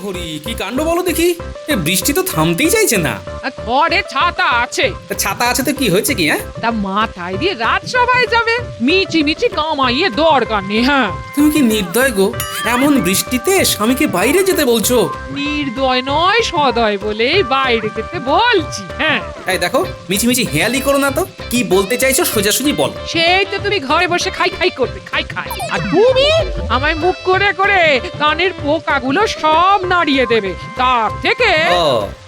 হরি, কি কাণ্ড বলো দেখি। এ বৃষ্টি তো থামতেই চাইছে না। আর ঘরে ছাতা আছে, তা ছাতা আছে তো কি হয়েছে কি? হ্যাঁ, তা মাথায় দিয়ে রাজসভায় যাবে, মিচি মিচি কামাইয়ে দরকার নেই। হ্যাঁ, তুমি কি নির্দয় গো, এমন বৃষ্টিতে স্বামীকে বাইরে যেতে বলছো? নির্দয় নয় সদয় বলেই বাইরে যেতে বলছি। হ্যাঁ, এই দেখো, মিছিমিছি হেয়ালি করো না তো। কি বলতে চাইছো সোজাসুজি বল। সেই তো তুমি ঘরে বসে খাই খাই করবে, খাই খাই, আর তুমি আমায় মুখ করে করে কানের পোকাগুলো সব নাড়িয়ে দেবে। তার থেকে ও,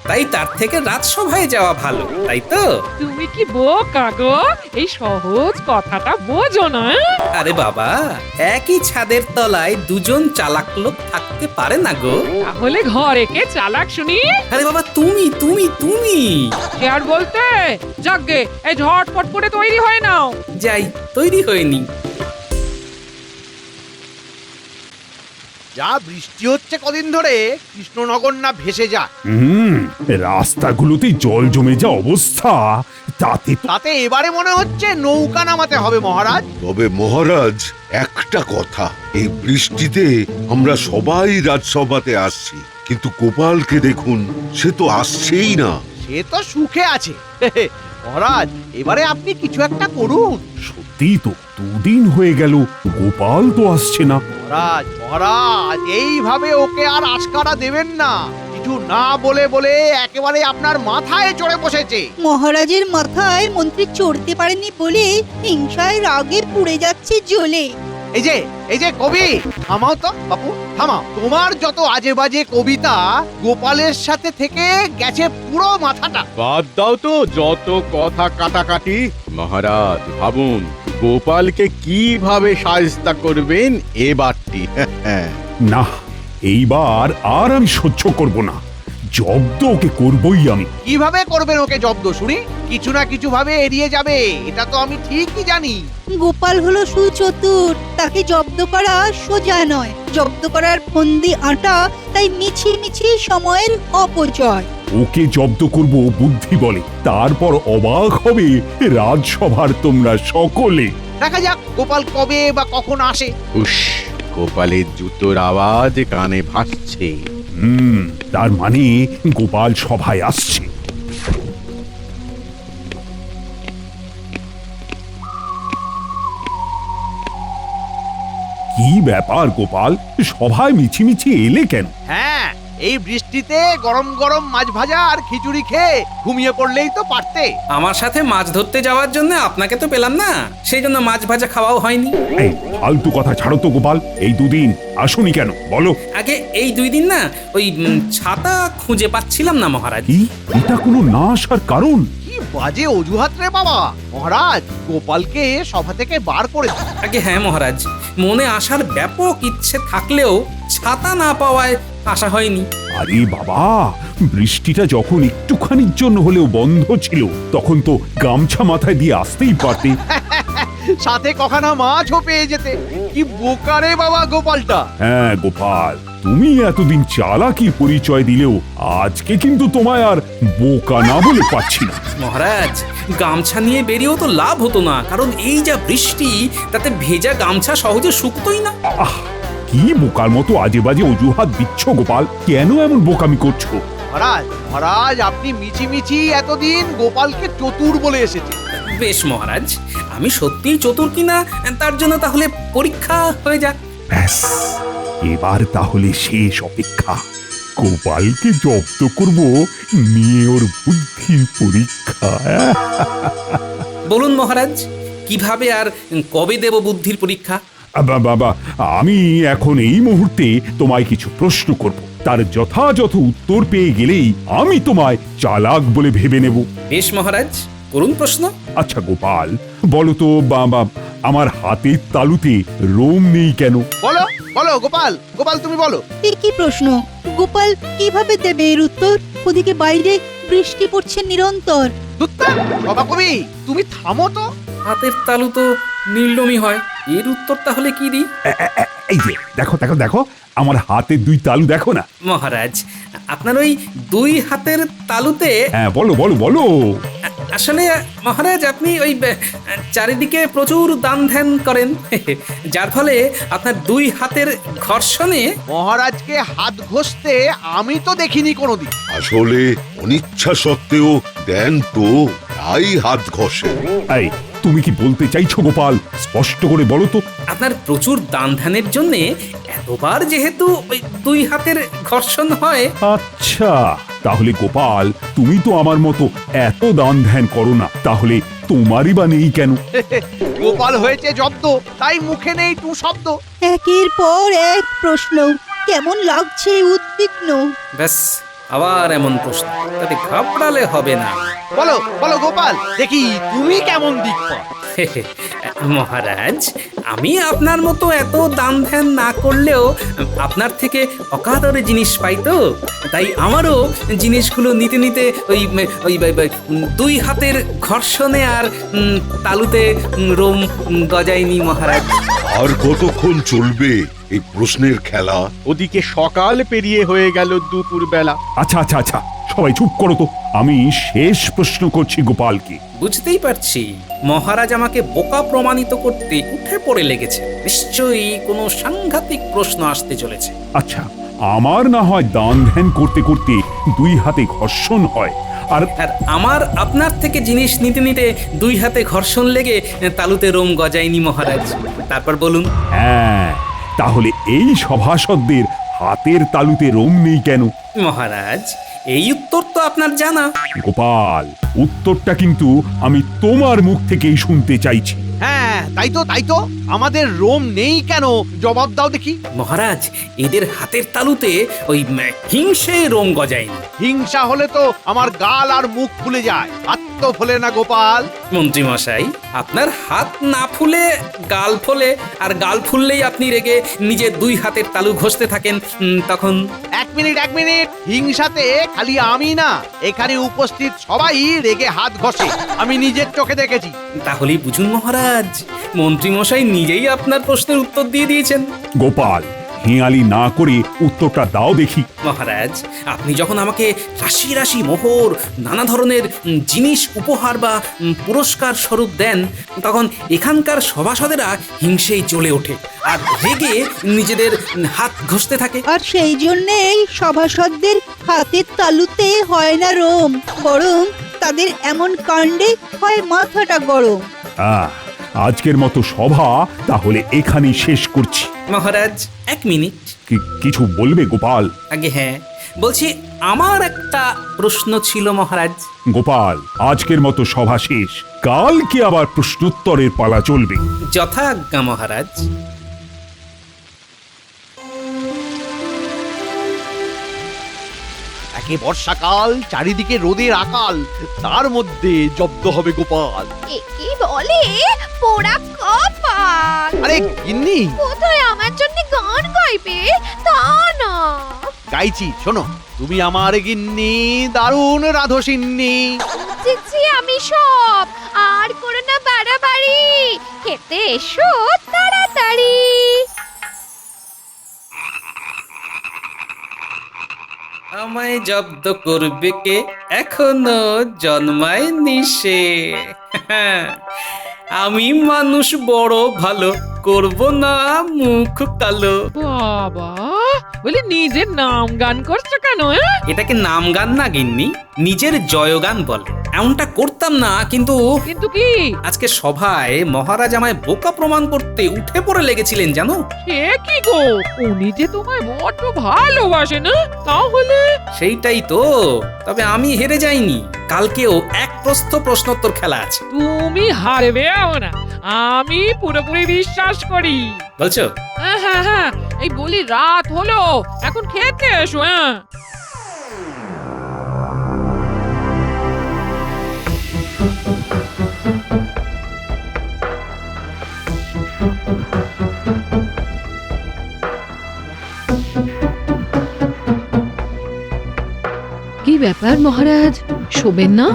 তাই তার থেকে রাজসভায় যাওয়া ভালো, তাই তো? তুমি কি বোকা গো, এই সহজ কথাটা বোঝো না? আরে বাবা, একই ছাদের তলায় দুজন চালাক লোক থাকতে পারে না গো। তাহলে ঘরে কে চালাক শুনি? আরে বাবা, তুমি তুমি তুমি কে আর বলতে? যাগ্গে, এই ঝটপট করে তৈরি হয়ে নাও। যাই, তৈরি হয়নি। যা বৃষ্টি হচ্ছে কদিন ধরে, কৃষ্ণনগর না ভেসে যা। রাস্তাগুলোতে জল জমে যা অবস্থা, তাতে এবারে মনে হচ্ছে নৌকা নামাতে হবে মহারাজ। তবে মহারাজ, একটা কথা, এই বৃষ্টিতে আমরা সবাই রাজসভাতে আসছি, কিন্তু গোপালকে দেখুন, সে তো আসছেই না। সে তো সুখে আছে। মহারাজ, এবারে আপনি কিছু একটা করুন। সত্যি তো, দুদিন হয়ে গেল গোপাল তো আসছে না। মহারাজ মহারাজ, এইভাবে ওকে আর আশকারা দেবেন না। কিছু না বলে বলে একেবারে আপনার মাথায় চড়ে বসেছে। মহারাজের মাথায় মন্ত্রী চড়তে পারেনি বলে হিংসায় রাগে পুড়ে যাচ্ছে জ্বলে। এই যে কবি, থামাও তো বাপু, থামাও। তোমার যত আজে বাজে কবিতা গোপালের সাথে থেকে গেছে পুরো মাথাটা। বাদ দাও তো যত কথা কাটাকাটি। মহারাজ ভাবুন, গোপালকে কিভাবে সাজতা করবেন এবারটি। না, এইবার আর আমি সহ্য করব না, জব্দ ওকে করবই আমি। কিভাবে করবেন ওকে জব্দ শুনি? কিছু না কিছু ভাবে এড়িয়ে যাবে, এটা তো আমি ঠিকই জানি। গোপাল হলো সুচতুর, তাকে জব্দ করা সোজা নয়। জব্দ করার ফন্দি আটা, তাই মিছি মিছি সময়ের অপচয়। ওকে জব্দ করব বুদ্ধি বলে, তারপর অবাক হবে রাজসভার তোমরা সকলে। দেখা যাক গোপাল কবে বা কখন আসে। উস, গোপালের জুতোর আওয়াজ কানে ভাসছে। তার মানে গোপাল সভায় আসছে। কি ব্যাপার গোপাল, সভায় মিছিমিছি এলে কেন? হ্যাঁ, এই বৃষ্টিতে গরম গরম মাছ ভাজা আর খিচুড়ি খেয়ে ঘুমিয়ে পড়লেই তো পারতে। আমার সাথে মাছ ধরতে যাওয়ার জন্য আপনাকে তো পেলাম না, সেই জন্য মাছ ভাজা খাওয়াও হয়নি। এই ফালতু কথা ছাড়ো তো গোপাল, এই দুদিন আসুনি কেন বলো? আগে এই 2 দিন না, ওই ছাতা খুঁজে পাচ্ছিলাম না মহারাজ। কি, এটা কোনো না আসার কারণ? কি বাজে অজুহাত রে বাবা। মহারাজ, গোপালকে সভা থেকে বার করে দিন। আগে হ্যাঁ মহারাজ, মনে আসার ব্যাপক ইচ্ছে থাকলেও ছাতা না পাওয়ায় আসা হয়নি। আরে বাবা, বৃষ্টিটা যখন একটুখানির জন্য হলেও বন্ধ ছিল, তখন তো গামছা মাথায় দিয়ে আসতেই পারতে। সাথে কখানা মাছও পেয়ে যেতে। কি বোকা রে বাবা গোপালটা। হ্যাঁ গোপাল, তুমি এতদিন চালাকির পরিচয় দিলেও আজকে কিন্তু তোমায় আর বোকা না বলে পাচ্ছি না। মহারাজ, গামছা নিয়ে বেরিয়েও তো লাভ হতো না, কারণ এই যা বৃষ্টি, তাতে ভেজা গামছা সহজে শুকতোই না। আহ, কি বোকার মতো আজে বাজে অজুহাত দিচ্ছ গোপাল, কেন এমন বোকামি করছো? মহারাজ মহারাজ, আপনি মিছি মিছি এতদিন গোপালকে চতুর বলে এসেছে। বেশ মহারাজ, আমি সত্যিই চতুর কিনা তার জন্য তাহলে পরীক্ষা হয়ে যাক। ব্যাস, এবার তাহলে শেষ অপেক্ষা। গোপালকে জব্দ করব, নিয়ে ওর বুদ্ধির পরীক্ষা। বলুন মহারাজ, কিভাবে আর কবে দেব বুদ্ধির পরীক্ষা? বাবা, আমি এখন এই মুহূর্তে তোমায় কিছু প্রশ্ন করব, তার যথাযথ উত্তর পেয়ে গেলেই আমি তোমায় চালাক বলে ভেবে নেব। বেশ মহারাজ, করুন প্রশ্ন। আচ্ছা গোপাল, বলো তো বাবা, আমার হাতের তালুতে লোম নেই কেন? বলো বলো গোপাল, গোপাল তুমি বলো। কি প্রশ্ন? গোপাল কিভাবে দেবে এর উত্তর? ওদিকে বাইরে বৃষ্টি পড়ছে নিরন্তর। দুত্তা, বাবা কবি, তুমি থামো তো। হাতের তালু তো নীলমি হয়, এর উত্তর তাহলে কি দিই? এই যে দেখো দেখো দেখো, আমার হাতের 2 তালু দেখো না। মহারাজ, আপনার ওই 2 হাতের তালুতে হ্যাঁ বলো বলো বলো। আসলে মহারাজ আপনি ওই চারিদিকে প্রচুর দান ধ্যান করেন যার ফলে আপনার দুই হাতের ঘর্ষণে মহারাজকে হাত ঘষতে আমি তো দেখিনি কোনোদিন। আসলে অনিচ্ছা সত্ত্বেও দেন তো, তাই হাত ঘষে। এই তুমি কি বলতে চাইছো গোপাল? স্পষ্ট করে বলো তো। আপনার প্রচুর দান ধ্যানের জন্যে এতবার যেহেতু ওই দুই হাতের ঘর্ষণ হয়। আচ্ছা, তাহলে গোপাল তুমি তো আমার মতো এত দান ধ্যান করো না, তাহলে তোমারই বা নেই কেন? গোপাল হয়েছে জব্দ, তাই মুখে নেই টু শব্দ। একের পর এক প্রশ্ন, কেমন লাগছে উদ্বিগ্ন। ব্যাস আবার এমন প্রশ্ন, তাতে ঘাবড়ালে হবে না। বলো বলো গোপাল, দেখি তুমি কেমন দিক পাও। মহারাজ আমি আপনার মতো এত দান ধ্যান না করলেও আপনার থেকে অকাতরে জিনিস পাই তো, তাই আমারও জিনিসগুলো নিতে নিতে ওই ওই দুই হাতের ঘর্ষণে আর তালুতে রোম গজায়নি মহারাজ। আর কতক্ষণ চলবে এই প্রশ্নের খেলা? ওদিকে সকাল পেরিয়ে হয়ে গেল দুপুর বেলা। আচ্ছা আচ্ছা আচ্ছা, সবাই চুপ করো তো, আমি শেষ প্রশ্ন করছি গোপালকে। বুঝতেই পারছি মহারাজ আমাকে বোকা প্রমাণিত করতে উঠে পড়ে লেগেছে। নিশ্চয়ই কোনো সাংঘাতিক প্রশ্ন আসতে চলেছে। আচ্ছা, আমার না হয় দান ধ্যান করতে করতে দুই হাতে ঘর্ষণ হয়, আর আর আমার আপনার থেকে জিনিস নিতে নিতে দুই হাতে ঘর্ষণ লেগে তালুতে রোম গজায়নি মহারাজ। তারপর বলুন। হ্যাঁ, তাহলে এই সভাসদদের হাতের তালুতে রোম নেই কেন? মহারাজ এই উত্তর তো আপনার জানা। গোপাল, উত্তরটা কিন্তু আমি তোমার মুখ থেকেই শুনতে চাইছি। হ্যাঁ তাই তো আমাদের রোম নেই কেন, জবাব দাও দেখি। মহারাজ এদের হাতের তালুতে ওই হিংসে রোম গজায়নি। হিংসা হলে তো আমার গাল আর মুখ ফুলে যায়, হাত তো ফোলে না গোপাল। মন্ত্রী মশাই আপনার হাত না ফুলে গাল ফোলে, আর গাল ফুললেই আপনি রেগে নিজের দুই হাতের তালু ঘষতে থাকেন। তখন এক মিনিট হিংসাতে খালি আমি না, এখানে উপস্থিত সবাই রেগে হাত ঘষে, আমি নিজের চোখে দেখেছি। তাহলেই বুঝুন মহারাজ মন্ত্রী মশাই নিজেই আপনার প্রশ্নের উত্তর দিয়ে দিয়েছেন। গোপাল, হেঁয়ালি না করে উত্তরটা দাও দেখি। মহারাজ আপনি যখন আমাকে রাশি রাশি মোহর নানা ধরনের জিনিস উপহার বা পুরস্কার স্বরূপ দেন, তখন এখানকার সভাসদেরা হিংসেই জ্বলে ওঠে আর রেগে নিজেদের হাত ঘষতে থাকে। আর সেই জন্যেই সভাসদদের হাতের তালুতে হয় না রোম, বরং তাদের এমন কাণ্ডে হয় মাথাটা গরম। আজকের মতো সভা তাহলে এখানেই শেষ করছি। মহারাজ এক মিনিট। কিছু বলবে গোপাল? আগে হ্যাঁ বলছি, আমার একটা প্রশ্ন ছিল মহারাজ। গোপাল, আজকের মতো সভা শেষ, কালকে আবার প্রশ্নোত্তরের পালা চলবে। যথাজ্ঞা মহারাজ। একে বর্ষাকাল, চারিদিকে রোদের আকাল, তার মধ্যে জব্দ হবে গোপাল। কি বলে পোড়া কপাল। আরে গিন্নি, কোথায় আমার জন্য গান গাইবে তা না। গাইছি শোনো, তুমি আমার গিন্নি, দারুণ রাধসিন্নি। বুঝেছি আমি সব, আর করো না বাড়াবাড়ি, খেতে এসো তাড়াতাড়ি। আমায় জব্দ করবে কে, এখনো জন্মায়নি সে। আমি মানুষ বড় ভালো, করব না মুখ কালো। বাবা, বলি নিজের নাম গান করছো কেন? এটাকে নাম গান না গিন্নি, নিজের জয়গান বলে। এমনটা করতাম না, কিন্তু কিন্তু কি? আজকে সভায় মহারাজ আমায় বোকা প্রমাণ করতে উঠে পড়ে লেগেছিলেন জানো। সে কি গো, উনি যে তোমায় বড্ড ভালোবাসে না? তাহলে সেইটাই তো, তবে আমি হেরে যাইনি। কালকেও এক প্রশ্নোত্তর খেলা আছে। তুমি হারবে না, আমি পুরোপুরি বিশ্বাস করি। বলছো? হ্যাঁ হ্যাঁ হ্যাঁ, এই বলি রাত হলো, এখন খেতে এসো। হ্যাঁ কি ব্যাপার মহারাজ, শোবেন না?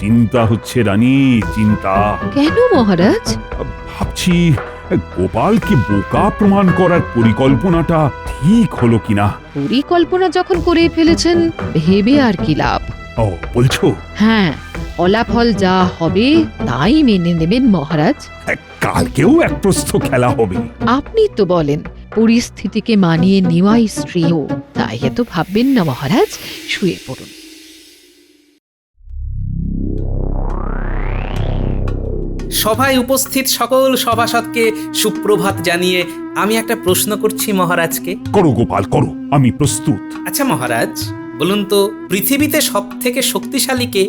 চিন্তা হচ্ছে রানী, চিন্তা। কেন মহারাজ? ভাবছি গোপালকে বোকা প্রমাণ করার পরিকল্পনাটা ঠিক হলো কিনা। পরিকল্পনা যখন করে ফেলেছেন, ভেবে আর কি লাভ? ও বলছো? হ্যাঁ, ফলাফল যা হবে তাই মেনে নেবেন মহারাজ। কালকেও এক প্রস্থ খেলা হবে। আপনি তো বলেন পরিস্থিতিকে মানিয়ে নেওয়াই শ্রেয়, তাই এত ভাববেন না মহারাজ, শুয়ে পড়ুন। সভায় উপস্থিত সকল সভাসদকে সুপ্রভাত জানিয়ে আমি একটা প্রশ্ন করছি মহারাজকে। করো গোপাল করো, আমি প্রস্তুত। আচ্ছা মহারাজ, বলুন তো পৃথিবীতে সব থেকে শক্তিশালী কে?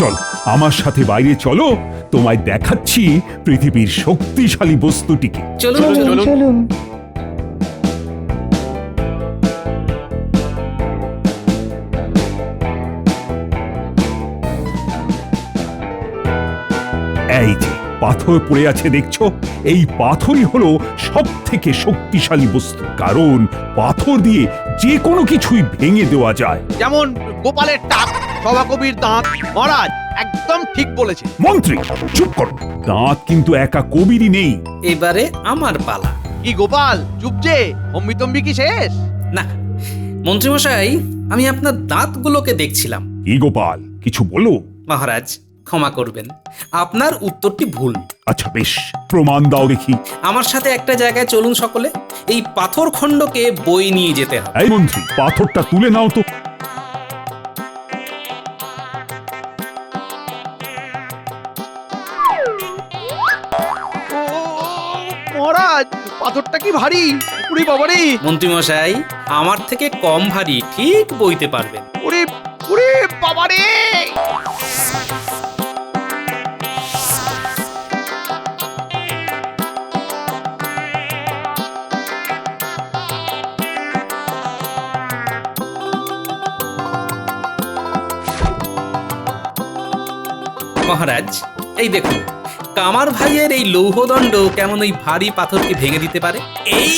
চল আমার সাথে বাইরে চলো, তোমায় দেখাচ্ছি পৃথিবীর শক্তিশালী বস্তুটিকে। চলুন চলুন। এই যে পাথর পড়ে আছে দেখছো, এই পাথরই হলো সব থেকে শক্তিশালী বস্তু, কারণ পাথর দিয়ে যে কোনো কিছুই ভেঙে দেওয়া যায়। যেমন গোপালের টাক, সভাকবির দাঁত। মহারাজ একদম ঠিক বলেছে। মন্ত্রী চুপ করো, দাঁত কিন্তু একা কবিরই নেই। এবারে আমার পালা। কি গোপাল চুপ যে, অম্বিতম্বি কি শেষ? না মন্ত্রীমশাই, আমি আপনার দাঁতগুলোকে দেখছিলাম। কি গোপাল, কিছু বলো? মহারাজ ক্ষমা করবেন, আপনার উত্তরটি ভুল। আচ্ছা বেশ, প্রমাণ দাও দেখি। আমার সাথে একটা জায়গায় চলুন সকলে, এই পাথর খণ্ডকে বই নিয়ে যেতে হবে। এই মন্ত্রী, পাথরটা তুলে নাও তো। মহারাজ পাথরটা কি ভারী! উড়ি বাবারে! মন্ত্রীমশাই, আমার থেকে কম ভারী, ঠিক বইতে পারবেন। উড়ি উড়ি বাবারে! মহারাজ এই দেখুন, কামার ভাইয়ের এই লৌহদণ্ড কেমন ওই ভারী পাথরকে ভেঙে দিতে পারে। এই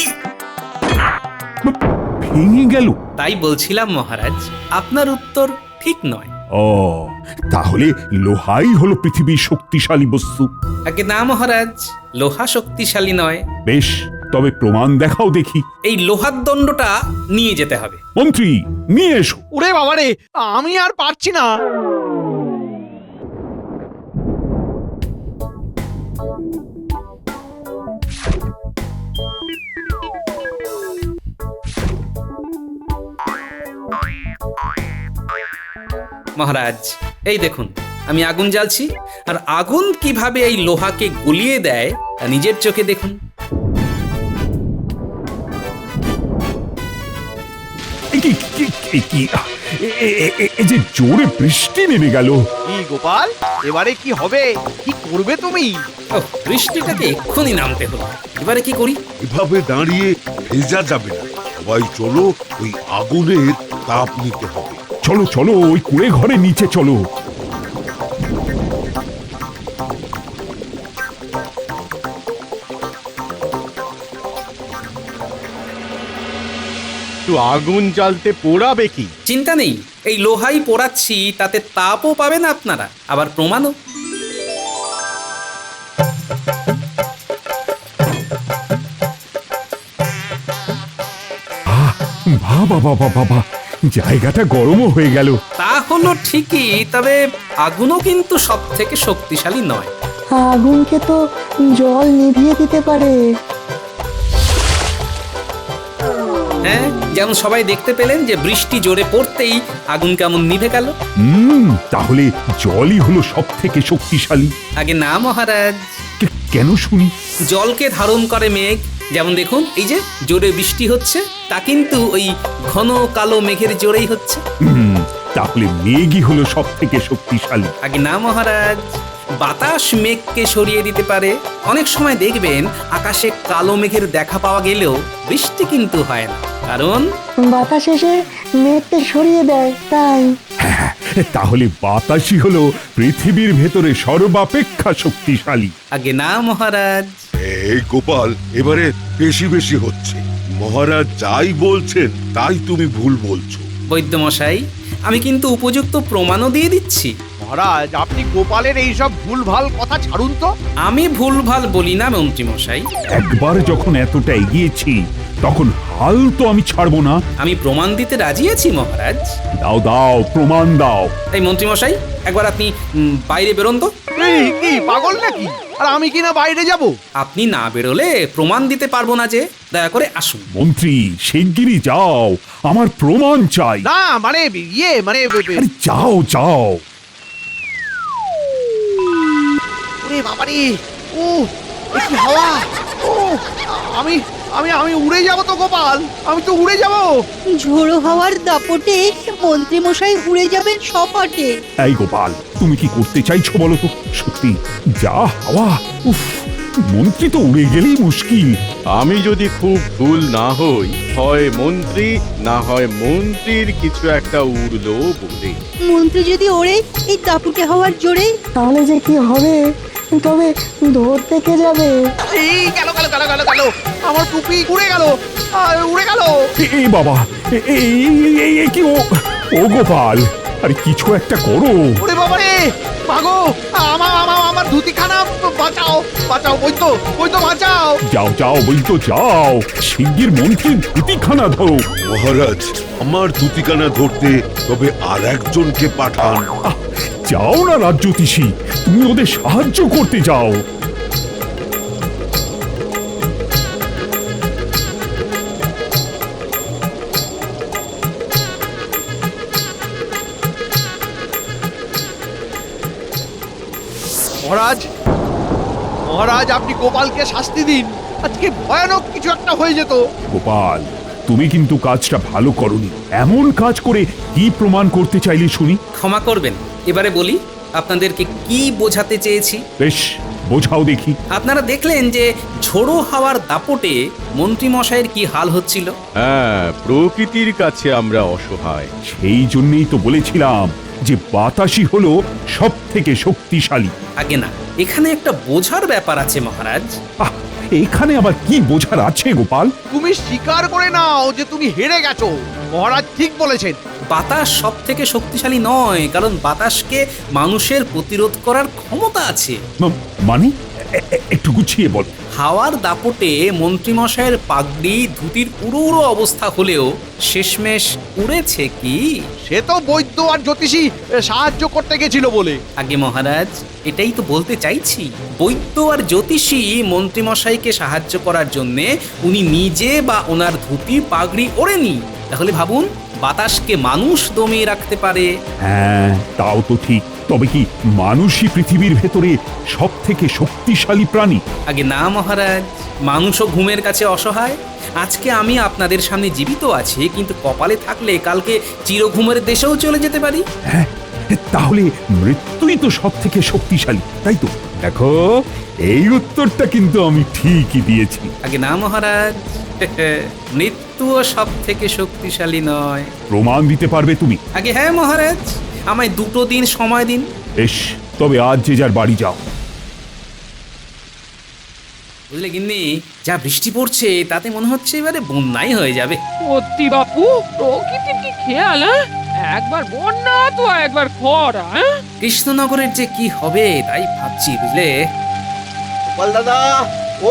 ভেঙে গেল? তাই বলছিলাম মহারাজ, আপনার উত্তর ঠিক নয়। ও, তাহলে লোহাই হলো পৃথিবীর শক্তিশালী বস্তু? আগে না মহারাজ, লোহা শক্তিশালী নয়। বেশ, তবে প্রমাণ দেখাও দেখি। এই লোহার দণ্ডটা নিয়ে যেতে হবে। মন্ত্রী নিয়ে এসো। উড়ে বাবারে, আমি আর পারছি না। মহারাজ এই দেখুন, আমি আগুন জ্বালছি, আর আগুন কিভাবে এই লোহাকে গলিয়ে দেয় তা নিজের চোখে দেখুন। এই যে জোরে বৃষ্টি নেমে গেল। কি গোপাল, এবারে কি হবে? কি করবে তুমি? ও, বৃষ্টিটাকে এক্ষুনি নামতে হলো। এবারে কি করি? এভাবে দাঁড়িয়ে ভেজা যাবে না, সবাই চলো, ওই আগুনের তাপ নিতে হবে। চলো চলো, ওই কুড়ে ঘরে নিচে চলো। একটু আগুন জ্বালতে পোড়াবে কি? চিন্তা নেই, এই লোহাই পোড়াচ্ছি, তাতে তাপও পাবেন আপনারা, আবার প্রমাণও। বাবা বাবা বাবা, জায়গাটা গরমও হয়ে গেল। তা হলো ঠিকই, তবে আগুনও কিন্তু সব থেকে শক্তিশালী নয়। আগুনকে তো জল নিভিয়ে দিতে পারে। হ্যাঁ, যেমন সবাই দেখতে পেলেন যে বৃষ্টি জোরে পড়তেই আগুন কেমন নিভে গেল। তাহলে জলই হলো সব থেকে শক্তিশালী? আগে না মহারাজ, কেন শুনি? জলকে ধারণ করে মেঘ, যেমন দেখুন এই যে জোরে বৃষ্টি হচ্ছে, তা কিন্তু ওই ঘন কালো মেঘের জোরেই হচ্ছে। তাহলে মেঘই হলো সব থেকে শক্তিশালী? আগে না মহারাজ, বাতাস মেঘকে সরিয়ে দিতে পারে। অনেক সময় দেখবেন আকাশে কালো মেঘের দেখা পাওয়া গেলেও বৃষ্টি কিন্তু হয় না, কারণ বাতাস এসে মেঘকে সরিয়ে দেয়, তাই। তাহলে বাতাসই হলো পৃথিবীর ভেতরে সর্বাপেক্ষা শক্তিশালী? আগে না মহারাজ। এই গোপাল, এবারে বেশি বেশি হচ্ছে। মহারাজ যাই বলছেন তাই তুমি ভুল বলছো। বৈদ্যমশাই, আমি কিন্তু উপযুক্ত প্রমাণও দিয়ে দিচ্ছি। মহারাজ আপনি গোপালের এইসব ভুলভাল কথা ছাড়ুন তো। আমি ভুলভাল বলি না মন্ত্রীমশাই। একবার যখন এতটা এগিয়েছি, তখন হাল তো আমি ছাড়বো না। আমি প্রমাণ দিতে রাজি আছি মহারাজ। দাও দাও, প্রমাণ দাও। এই মন্ত্রীমশাই, একবার আপনি বাইরে বেরোন তো। এই কি পাগল নাকি? আর আমি কিনা বাইরে যাব? আপনি না বেরোলে প্রমাণ দিতে পারবো না যে। দয়া করে আসুন। মন্ত্রী, শিগগিরই যাও, আমার প্রমাণ চাই। না মানে মানে আরে যাও যাও। ওরে বাবারে, ও এ কি হাওয়া! ও আমি আমি আমি উড়ে যাব তো গোপাল, আমি তো উড়ে যাব। ঝোড়ো হাওয়ার দাপটে মন্ত্রী মশাই উড়ে যাবেন সপাটে। এই গোপাল, তুমি কি করতে চাইছো বলো তো? সত্যি যা হাওয়া, উফ, মন্ত্রী তো উড়ে গেলেই মুশকিল। আমি যদি খুব ভুল না হই, হয় মন্ত্রী না হয় মন্ত্রীর কিছু একটা উড়লো বলে। মন্ত্রী যদি ওড়ে এই দাপুটে হাওয়ার জোরে, তাহলে যে কি হবে, তবে ধরতে কে যাবে? এই গেল গেল গেল গেল গেল, আমার টুপি উড়ে গেল, উড়ে গেল। এই বাবা, এই কি ও গোপাল, আরে কিছু একটা করো। ওরে বাবারে, মাগো, আমার ধুতিখানা বাঁচাও, বাঁচাও, বৈদ্য, বৈদ্য বাঁচাও। যাও যাও বলতো, যাও শিগগির মন্ত্রীর ধুতিখানা ধরো। মহারাজ, আমার দুটিকানা ধরতে তবে আর একজনকে পাঠান। আহ, যাও না রাজ্যতীষী, তুমি ওদের সাহায্য করতে যাও। মহারাজ, মহারাজ, আপনি গোপালকে শাস্তি দিন, আজকে ভয়ানক কিছু একটা হয়ে যেত। গোপাল, তুমি কিন্তু কাজটা ভালো করনি। এমন কাজ করে কি প্রমাণ করতে চাইলে শুনি? ক্ষমা করবেন, এবারে বলি আপনাদেরকে কি বোঝাতে চেয়েছি। বেশ, বোঝাও দেখি। আপনারা দেখলেন যে ঝোড়ো হাওয়ার দাপটে মন্ত্রীমশাইয়ের কি হাল হচ্ছিল। হ্যাঁ, প্রকৃতির কাছে আমরা অসহায়। সেই জন্যই তো বলেছিলাম যে বাতাসই হলো সব থেকে শক্তিশালী। আগে না, এখানে একটা বোঝার ব্যাপার আছে মহারাজ। আহ, এখানে আবার কি বোঝার আছে গোপাল? তুমি স্বীকার করে নাও যে তুমি হেরে গেছো। মহারাজ ঠিক বলেছেন। বাতাস সব থেকে শক্তিশালী নয়, কারণ বাতাসকে মানুষের প্রতিরোধ করার ক্ষমতা আছে। মানে একটু গুছিয়ে বল। হাওয়ার দাপটে মন্ত্রীমশাইয়ের পাগড়ি ধুতির উড়ো উড়ো অবস্থা হলেও শেষমেশ উড়েছে কি? সে তো বৈদ্য আর জ্যোতিষী সাহায্য করতে গেছিল বলে। আগে মহারাজ, এটাই তো বলতে চাইছি। বৈদ্য আর জ্যোতিষী মন্ত্রীমশাইকে সাহায্য করার জন্যে উনি নিজে বা ওনার ধুতি পাগড়ি ওড়েনি। তাহলে ভাবুন, বাতাসকে মানুষ দমিয়ে রাখতে পারে। হ্যাঁ, তাও তো ঠিক। তবে কি মানুষই পৃথিবীর ভেতরে সব থেকে শক্তিশালী প্রাণী? আগে না মহারাজ, মানুষও ঘুমের কাছে অসহায়। আজকে আমি আপনাদের সামনে জীবিত আছি, কিন্তু কপালে থাকলে কালকে চিরঘুমের দেশেও চলে যেতে পারি। হ্যাঁ, তাহলে মৃত্যুই তো সব থেকে শক্তিশালী, তাই তো? দেখো, এই উত্তরটা কিন্তু আমি ঠিকই দিয়েছি। আগে না মহারাজ, মৃত্যুও সব থেকে শক্তিশালী নয়। প্রমাণ দিতে পারবে তুমি? আগে হ্যাঁ মহারাজ, আমায় 2 দিন সময় দিন। বেশ, তবে আজ যে যার বাড়ি যাও। বুঝলে গিন্নি, যা বৃষ্টি পড়ছে তাতে মনে হচ্ছে এবারে বন্যাই হয়ে যাবে। সত্যি বাপু, প্রকৃতির কি খেয়াল, একবার বন্যা তো একবার খরা। কৃষ্ণনগরের যে কি হবে তাই ভাবছি, বুঝলে। গোপাল দাদা,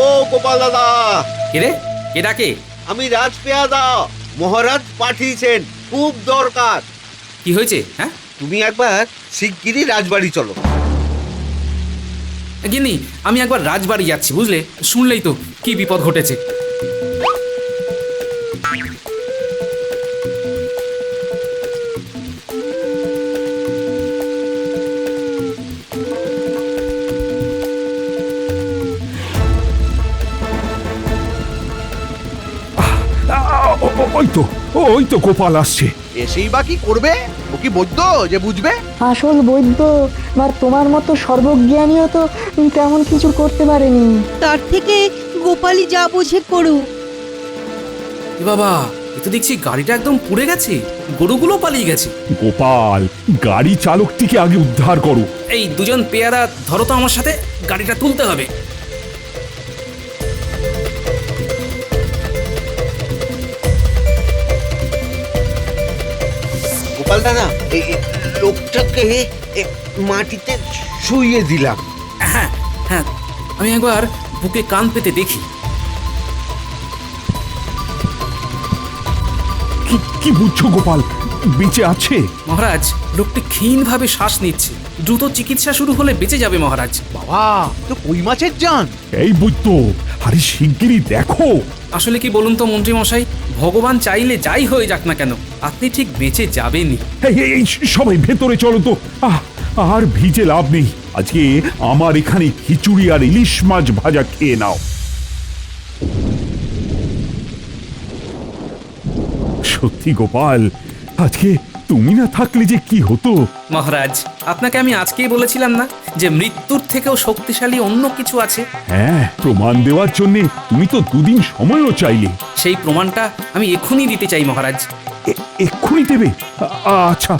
ও গোপাল দাদা, কে রে? কে ডাকে? আমি রাজপেয়াদা। মহারাজ পাঠিয়েছেন, খুব দরকার। কি হয়েছে? হ্যাঁ তুমি একবার শিগগিরই রাজবাড়ি চলো। গিন্নি, আমি একবার রাজবাড়ি যাচ্ছি, বুঝলে। শুনলেই তো কি বিপদ ঘটেছে। ওই তো গোপাল আসছে। এসেই বা কি করবে? ও কি বৈদ্য যে বুঝবে? আসল বৈদ্য বা তোমার মতো সর্বজ্ঞানীও তো তেমন কিছু করতে পারেনি। তার থেকে গোপালই যা বোঝে করুক। এ বাবা, এ তো দেখছি গাড়িটা একদম পুড়ে গেছে, গরুগুলো পালিয়ে গেছে। গোপাল, গাড়ি চালকটিকে আগে উদ্ধার করো। এই দুজন পেয়ারা ধরো তো আমার সাথে, গাড়িটা তুলতে হবে। গোপাল দাদা, এই লোকটাকে মাটিতে শুইয়ে দিলাম। হ্যাঁ হ্যাঁ, আমি একবার বুকে কান পেতে দেখি। কি বুঝছো গোপাল, বেঁচে আছে? মহারাজ, লোকটি ক্ষীণভাবে শ্বাস নিচ্ছে। দ্রুত চিকিৎসা শুরু হলে বেঁচে যাবে মহারাজ। বাবা, তো কই মাছের জান। এই বুঝতো, আরে শিগগিরই দেখো। আসলে কি বলুন তো মন্ত্রী মশাই, ভগবান চাইলে যাই হয়ে যাক না কেন, আপনি ঠিক বেঁচে যাবেনই। এই সবাই ভেতরে চলো তো। আর ভিজে লাভ নেই, আজকে আমার এখানে খিচুড়ি আর ইলিশ মাছ ভাজা খেয়ে নাও। সত্যি গোপাল, আজকে তুমি না থাকলে যে কি হতো। মহারাজ, আপনাকে আমি আজকেই বলেছিলাম না যে মৃত্যুর থেকেও শক্তিশালী অন্য কিছু আছে। হ্যাঁ, প্রমাণ দেওয়ার জন্য তুমি তো দুদিন সময়ও চাইলে। সেই প্রমাণটা আমি এক্ষুনি দিতে চাই মহারাজ। এক্ষুনি দেবে? আচ্ছা,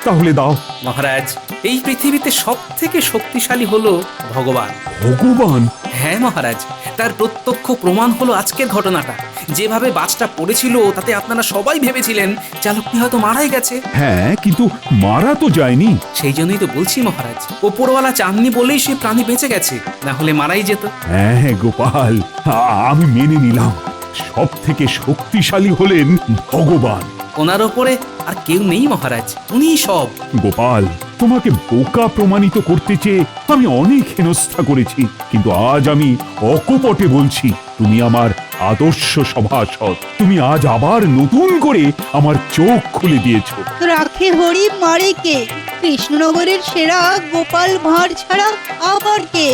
তাহলে দাও। মহারাজ, এই পৃথিবীতে সব থেকে শক্তিশালী হলো ভগবান। ভগবান? হ্যাঁ মহারাজ, তার প্রত্যক্ষ প্রমাণ হলো আজকের ঘটনাটা। যেভাবে বাসটা পড়েছিল তাতে আপনারা সবাই ভেবেছিলেন চালকটি হয়তো মারাই গেছে। হ্যাঁ, কিন্তু মারা তো যায়নি। সেই জন্যই তো বলছি মহারাজ, ওপরওয়ালা চাননি বলেই সে প্রাণী বেঁচে গেছে, না হলে মারাই যেত। হ্যাঁ গোপাল, আমি মেনে নিলাম, সব থেকে শক্তিশালী হলেন ভগবান। ওনার ওপরে আর কেউ নেই মহারাজ, উনিই সব। গোপাল, তোমাকে বোকা প্রমাণিত করতে চেয়ে আমি অনেক হেনস্থা করেছি, কিন্তু আজ আমি অকপটে বলছি, তুমি আমার আদর্শ সভাসদ। তুমি আজ আবার নতুন করে আমার চোখ খুলে দিয়েছো। রাখে হরি মারে কে? কৃষ্ণনগরের সেরা গোপাল ভাঁড় ছাড়া আবার কে?